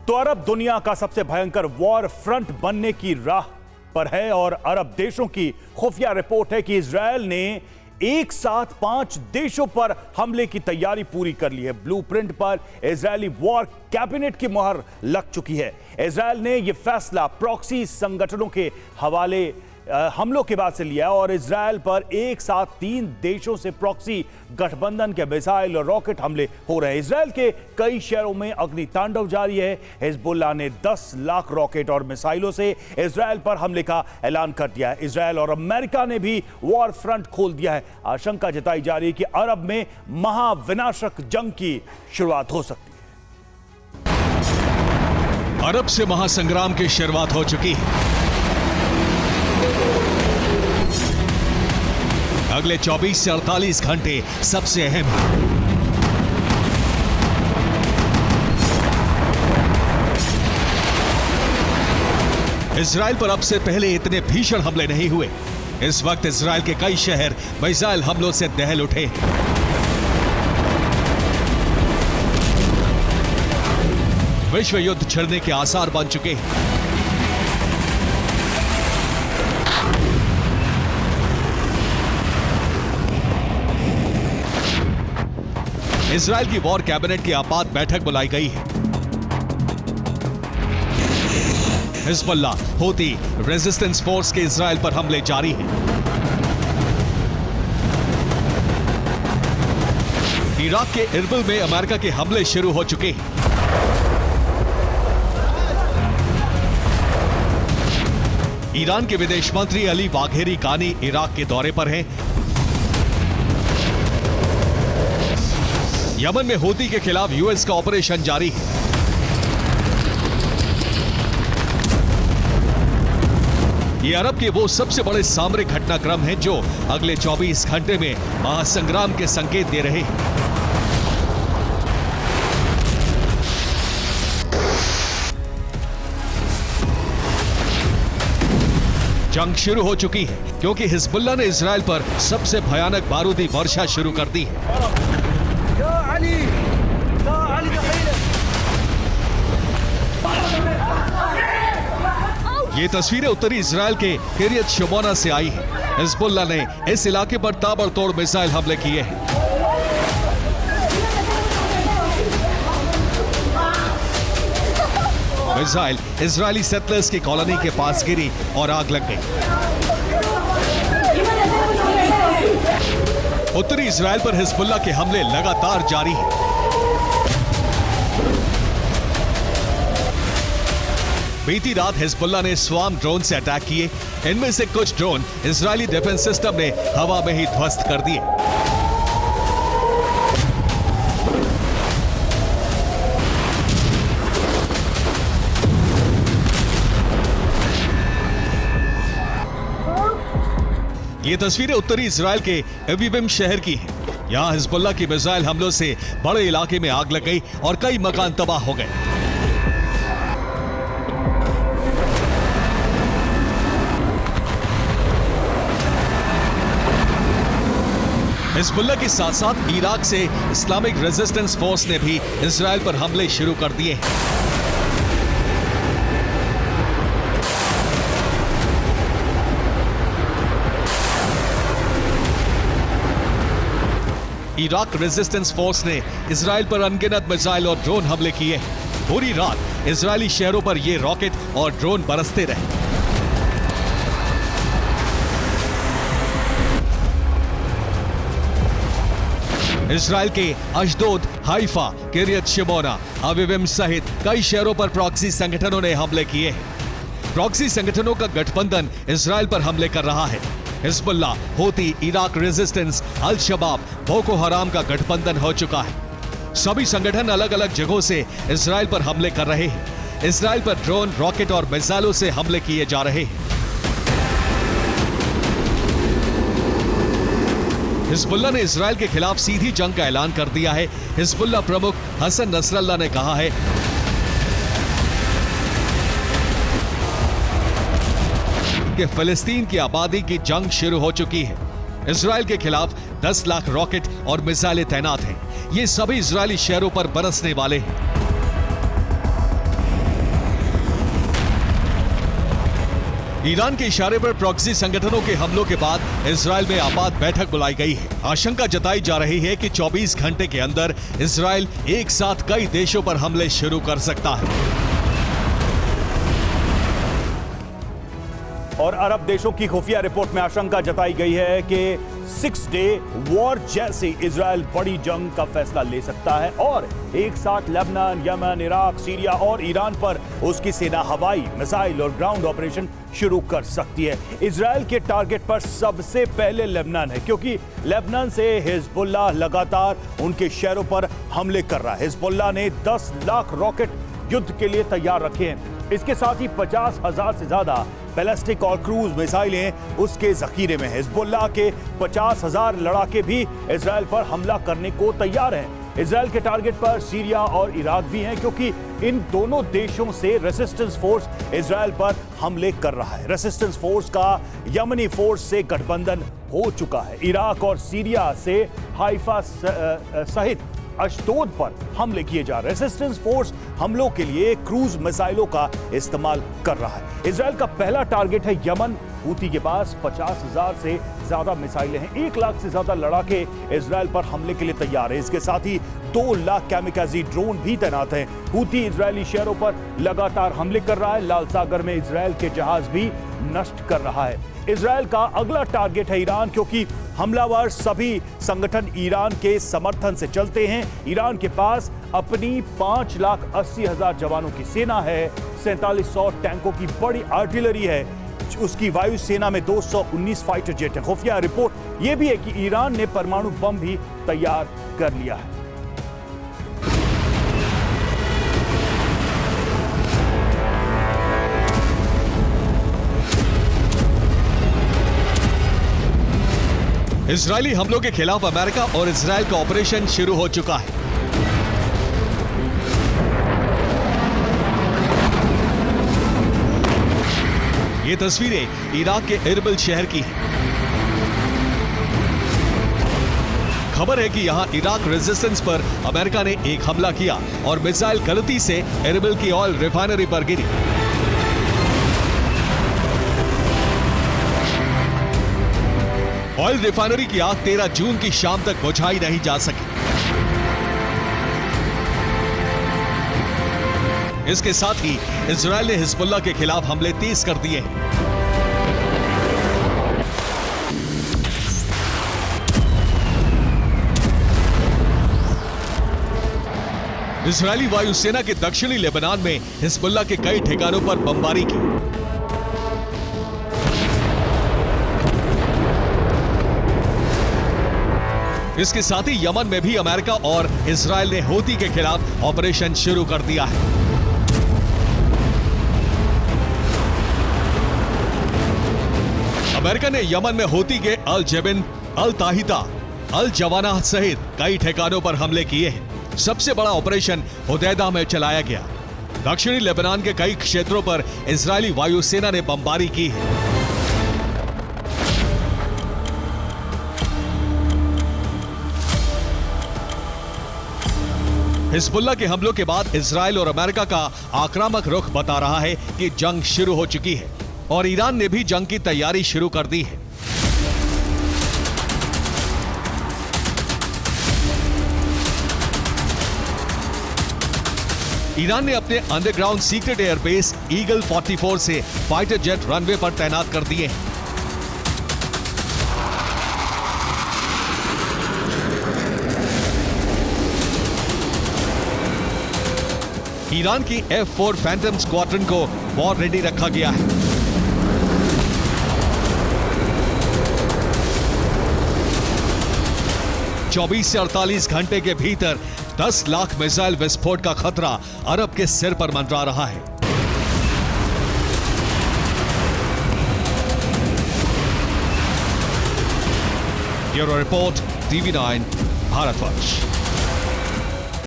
तो अरब दुनिया का सबसे भयंकर वॉर फ्रंट बनने की राह पर है और अरब देशों की खुफिया रिपोर्ट है कि इजरायल ने एक साथ 5 देशों पर हमले की तैयारी पूरी कर ली है। ब्लूप्रिंट पर इजरायली वॉर कैबिनेट की मुहर लग चुकी है। इजरायल ने यह फैसला प्रॉक्सी संगठनों के हवाले हमलों के बाद से लिया और इजरायल पर एक साथ 3 देशों से प्रॉक्सी गठबंधन के मिसाइल और रॉकेट हमले हो रहे हैं। इजरायल के कई शहरों में अग्नि तांडव जारी है। हिजबुल्लाह ने 10 लाख रॉकेट और मिसाइलों से इजरायल पर हमले का ऐलान कर दिया है। इजरायल और अमेरिका ने भी वॉर फ्रंट खोल दिया है। आशंका जताई जा रही है कि अरब में महाविनाशक जंग की शुरुआत हो सकती है। अरब से महासंग्राम की शुरुआत हो चुकी है। अगले 24 से 48 घंटे सबसे अहम है। इजरायल पर अब से पहले इतने भीषण हमले नहीं हुए। इस वक्त इजरायल के कई शहर मिसाइल हमलों से दहल उठे। विश्व युद्ध छिड़ने के आसार बन चुके हैं। इजरायल की वॉर कैबिनेट की आपात बैठक बुलाई गई है। हिजबुल्लाह, हूती, रेजिस्टेंस फोर्स के इजरायल पर हमले जारी हैं। इराक के इरबिल में अमेरिका के हमले शुरू हो चुके हैं। ईरान के विदेश मंत्री अली बाघेरी कानी इराक के दौरे पर हैं। यमन में हूती के खिलाफ यूएस का ऑपरेशन जारी है। ये अरब के वो सबसे बड़े सामरिक घटनाक्रम हैं जो अगले 24 घंटे में महासंग्राम के संकेत दे रहे हैं। जंग शुरू हो चुकी है क्योंकि हिजबुल्लाह ने इजरायल पर सबसे भयानक बारूदी वर्षा शुरू कर दी है। ये तस्वीरें उत्तरी इजरायल के किरियत शिमोना से आई हैं। हिजबुल्लाह ने इस इलाके पर ताबड़तोड़ मिसाइल हमले किए हैं। मिसाइल इजरायली सेटलर्स की कॉलोनी के पास गिरी और आग लग गई। उत्तरी इजरायल पर हिजबुल्लाह के हमले लगातार जारी हैं। बीती रात हिजबुल्लाह ने स्वार्म ड्रोन से अटैक किए। इनमें से कुछ ड्रोन इजरायली डिफेंस सिस्टम ने हवा में ही ध्वस्त कर दिए। ये तस्वीरें उत्तरी इजरायल के एविविम शहर की हैं। यहां हिजबुल्लाह की मिसाइल हमलों से बड़े इलाके में आग लग गई और कई मकान तबाह हो गए। हिजबुल्लाह के साथ साथ इराक से इस्लामिक रेजिस्टेंस फोर्स ने भी इजरायल पर हमले शुरू कर दिए हैं। इराक रेजिस्टेंस फोर्स ने इजरायल पर अनगिनत मिसाइल और ड्रोन हमले किए। पूरी रात इजरायली शहरों पर ये रॉकेट और ड्रोन बरसते रहे। इजरायल के अशदोद, हाइफा, किरियत शिमोना, अविविम सहित कई शहरों पर प्रॉक्सी संगठनों ने हमले किए हैं। प्रॉक्सी संगठनों का गठबंधन इजरायल पर हमले कर रहा है। हिजबुल्लाह, हूती, इराक रेजिस्टेंस, अल शबाब, बोको हराम का गठबंधन हो चुका है। सभी संगठन अलग अलग जगहों से इजरायल पर हमले कर रहे हैं। इजरायल पर ड्रोन, रॉकेट और मिसाइलों से हमले किए जा रहे हैं। हिजबुल्लाह ने इजरायल के खिलाफ सीधी जंग का ऐलान कर दिया है। हिजबुल्लाह प्रमुख हसन नसरल्लाह ने कहा है कि फिलिस्तीन की आबादी की जंग शुरू हो चुकी है। इजरायल के खिलाफ 10 लाख रॉकेट और मिसाइलें तैनात हैं। ये सभी इजरायली शहरों पर बरसने वाले हैं। ईरान के इशारे पर प्रॉक्सी संगठनों के हमलों के बाद इजरायल में आपात बैठक बुलाई गई है। आशंका जताई जा रही है कि 24 घंटे के अंदर इजरायल एक साथ कई देशों पर हमले शुरू कर सकता है। और अरब देशों की खुफिया रिपोर्ट में आशंका जताई गई है कि 6 डे वॉर जैसे इजरायल बड़ी जंग का फैसला ले सकता है और एक साथ लेबनान, यमन, इराक, सीरिया और ईरान पर उसकी सेना हवाई, मिसाइल और ग्राउंड ऑपरेशन शुरू कर सकती है। इजरायल के टारगेट पर सबसे पहले लेबनान है, क्योंकि लेबनान से हिजबुल्लाह लगातार उनके शहरों पर हमले कर रहा है। हिजबुल्लाह ने 10 लाख रॉकेट युद्ध के लिए तैयार रखे हैं। इसके साथ ही 50,000 से ज्यादा बैलिस्टिक और क्रूज मिसाइलें उसके जखीरे में हैं। हिजबुल्लाह के 50,000 लड़ाके भी इजरायल पर हमला करने को तैयार हैं। इजरायल के टारगेट पर सीरिया और इराक भी हैं, क्योंकि इन दोनों देशों से रेसिस्टेंस फोर्स इजरायल पर हमले कर रहा है। रेसिस्टेंस फोर्स का यमनी फोर्स से गठबंधन हो चुका है। इराक और सीरिया से हाइफा सहित अशदोद पर हमले किए जा रहे हैं। रेसिस्टेंस फोर्स हमलों के लिए क्रूज मिसाइलों का इस्तेमाल कर रहा है। इजरायल का पहला टारगेट है यमन। हूती के पास 50,000 से ज्यादा मिसाइलें हैं। 1 लाख से ज्यादा लड़ाके इजरायल पर हमले के लिए तैयार है। इसके साथ ही 2 लाख कैमिकाजी ड्रोन भी तैनात हैं। हूती इजरायली शहरों पर लगातार हमले कर रहा है। लाल सागर में इजरायल के जहाज भी नष्ट कर रहा है। इजरायल का अगला टारगेट है ईरान, क्योंकि हमलावर सभी संगठन ईरान के समर्थन से चलते हैं। ईरान के पास अपनी 5,80,000 जवानों की सेना है, 4700 टैंकों की बड़ी आर्टिलरी है। उसकी वायुसेना में 219 फाइटर जेट है। खुफिया रिपोर्ट यह भी है कि ईरान ने परमाणु बम भी तैयार कर लिया है। इजरायली हमलों के खिलाफ अमेरिका और इजरायल का ऑपरेशन शुरू हो चुका है। ये तस्वीरें इराक के इरबिल शहर की हैं। खबर है कि यहां इराक रेजिस्टेंस पर अमेरिका ने एक हमला किया और मिसाइल गलती से इरबिल की ऑयल रिफाइनरी पर गिरी। ऑयल रिफाइनरी की आग 13 जून की शाम तक बुझाई नहीं जा सकी। इसके साथ ही इजरायल ने हिजबुल्लाह के खिलाफ हमले तेज कर दिए हैं। इजरायली वायुसेना के दक्षिणी लेबनान में हिजबुल्लाह के कई ठिकानों पर बमबारी की। इसके साथ ही यमन में भी अमेरिका और इजरायल ने हूती के खिलाफ ऑपरेशन शुरू कर दिया है। अमेरिका ने यमन में हूती के अल जेबिन, अल ताहिता, अल जवाना सहित कई ठिकानों पर हमले किए हैं। सबसे बड़ा ऑपरेशन हुदैदा में चलाया गया। दक्षिणी लेबनान के कई क्षेत्रों पर इजरायली वायुसेना ने बमबारी की है। हिजबुल्लाह के हमलों के बाद इजरायल और अमेरिका का आक्रामक रुख बता रहा है कि जंग शुरू हो चुकी है और ईरान ने भी जंग की तैयारी शुरू कर दी है। ईरान ने अपने अंडरग्राउंड सीक्रेट एयरबेस ईगल 44 से फाइटर जेट रनवे पर तैनात कर दिए हैं। ईरान की F-4 फैंटम स्क्वाड्रन को वॉर रेडी रखा गया है। चौबीस से 48 घंटे के भीतर 10 लाख मिसाइल विस्फोट का खतरा अरब के सिर पर मंडरा रहा है। Bureau report, TV9 Bharatvarsh.